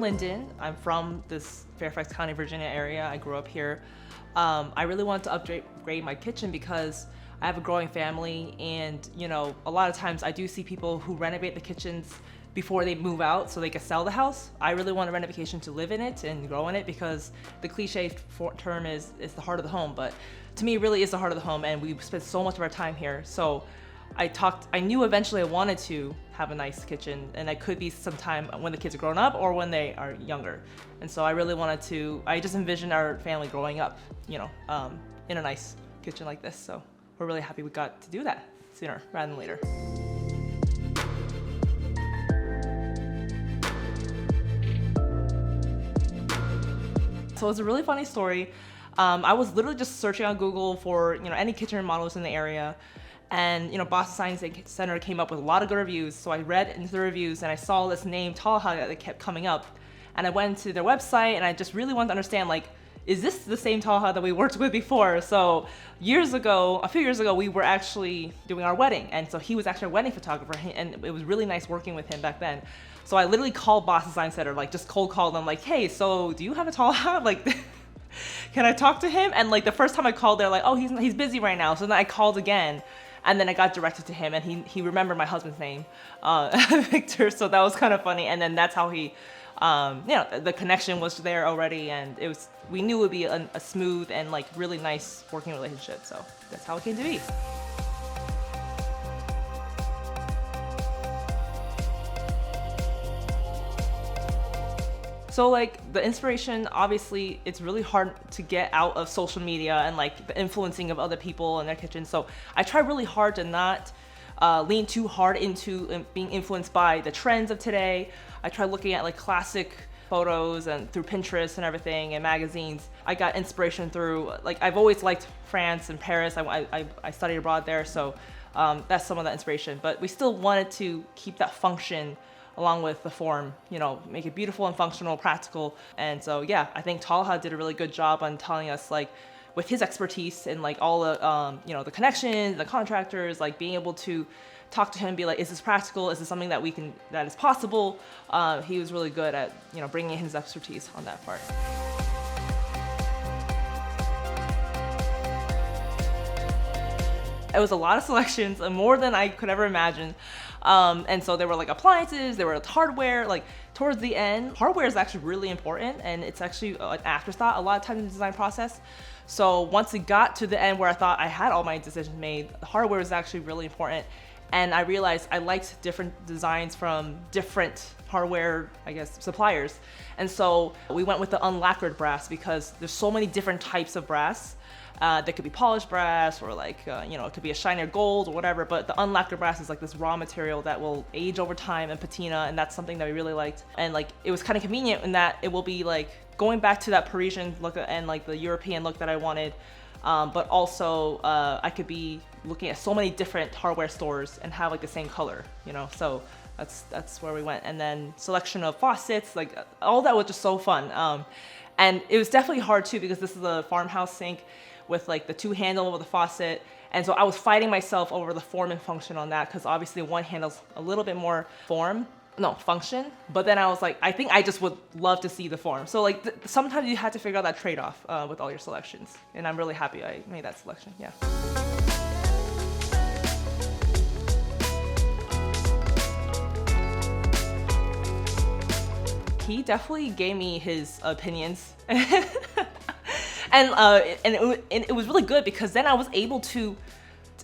Linden. I'm from this Fairfax County, Virginia area. I grew up here. I really wanted to upgrade my kitchen because I have a growing family, and you know, a lot of times I do see people who renovate the kitchens before they move out so they can sell the house. I really want a renovation to live in it and grow in it, because the cliche term is the heart of the home, but to me it really is the heart of the home, and we spend so much of our time here. So I knew eventually I wanted to have a nice kitchen, and it could be sometime when the kids are grown up or when they are younger. And so I really wanted to, I just envisioned our family growing up, you know, in a nice kitchen like this. So we're really happy we got to do that sooner rather than later. So it's a really funny story. I was literally just searching on Google for, you know, any kitchen remodels in the area. And, you know, Boston Science Center came up with a lot of good reviews. So I read into the reviews and I saw this name, Talha, that kept coming up. And I went to their website and I just really wanted to understand, like, is this the same Talha that we worked with before? So a few years ago, we were actually doing our wedding. And so he was actually a wedding photographer, and it was really nice working with him back then. So I literally called Boston Science Center, like just cold called them, like, hey, so do you have a Talha? Like, can I talk to him? And like the first time I called, they're like, oh, he's busy right now. So then I called again. And then I got directed to him, and he remembered my husband's name, Victor. So that was kind of funny. And then that's how he, you know, the connection was there already, and we knew it would be a smooth and like really nice working relationship. So that's how it came to be. So like the inspiration, obviously, it's really hard to get out of social media and like the influencing of other people in their kitchen. So I try really hard to not lean too hard into being influenced by the trends of today. I try looking at like classic photos and through Pinterest and everything and magazines. I got inspiration through, like, I've always liked France and Paris. I studied abroad there, so that's some of that inspiration. But we still wanted to keep that function along with the form, you know, make it beautiful and functional, practical. And so, yeah, I think Talha did a really good job on telling us, like, with his expertise and like all the, you know, the connections, the contractors, like being able to talk to him and be like, is this practical? Is this something that that is possible? He was really good at, you know, bringing his expertise on that part. It was a lot of selections, more than I could ever imagine. And so there were like appliances, there were hardware. Like towards the end, hardware is actually really important, and it's actually an afterthought a lot of times in the design process. So once it got to the end where I thought I had all my decisions made, the hardware was actually really important. And I realized I liked different designs from different hardware, I guess, suppliers. And so we went with the unlacquered brass because there's so many different types of brass. That could be polished brass, or like, you know, it could be a shinier gold or whatever, but the unlacquered brass is like this raw material that will age over time and patina, and that's something that we really liked. And like, it was kind of convenient in that it will be like going back to that Parisian look and like the European look that I wanted, but also I could be looking at so many different hardware stores and have like the same color, you know, so that's where we went. And then selection of faucets, like all that was just so fun. And it was definitely hard too, because this is a farmhouse sink with like the two handle with the faucet. And so I was fighting myself over the form and function on that, because obviously one handle's a little bit more function. But then I was like, I think I just would love to see the form. So like sometimes you have to figure out that trade-off with all your selections. And I'm really happy I made that selection, yeah. He definitely gave me his opinions. And it was really good, because then I was able to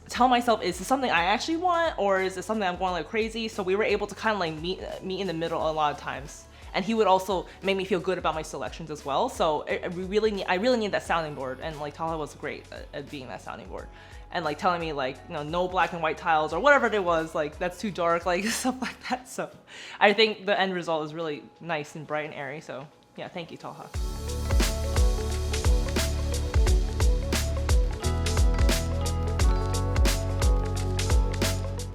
tell myself, is this something I actually want, or is it something I'm going like crazy? So we were able to kind of like meet in the middle a lot of times. And he would also make me feel good about my selections as well. So I really need that sounding board, and like Talha was great at being that sounding board, and like telling me like, you know, no black and white tiles or whatever it was, like that's too dark, like stuff like that. So I think the end result is really nice and bright and airy. So yeah, thank you, Talha.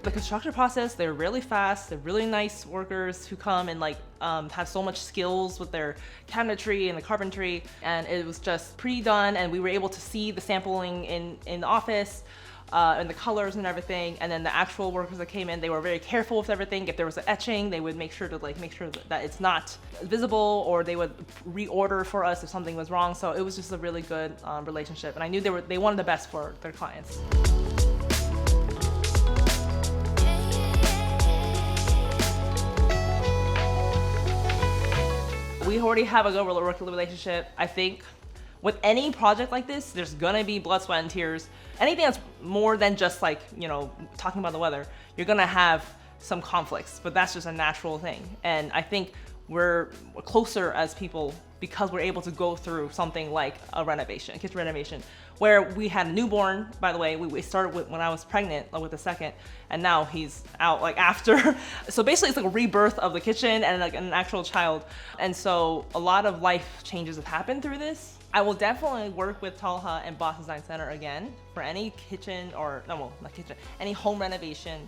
The construction process, they're really fast. They're really nice workers who come and like have so much skills with their cabinetry and the carpentry. And it was just pre-done, and we were able to see the sampling in the office. And the colors and everything, and then the actual workers that came in, they were very careful with everything. If there was an etching, they would make sure that it's not visible, or they would reorder for us if something was wrong. So it was just a really good relationship, and I knew they wanted the best for their clients. We already have a good working relationship. I think with any project like this, there's gonna be blood, sweat, and tears. Anything that's more than just like, you know, talking about the weather, you're gonna have some conflicts, but that's just a natural thing. And I think we're closer as people because we're able to go through something like a renovation, a kitchen renovation, where we had a newborn. By the way, we started with when I was pregnant with the second, and now he's out like after. So basically it's like a rebirth of the kitchen and like an actual child. And so a lot of life changes have happened through this. I will definitely work with Talha and Boss Design Center again for any kitchen any home renovation,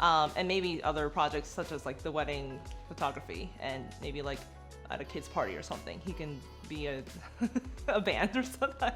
and maybe other projects such as like the wedding photography, and maybe like at a kid's party or something. He can be a band or something.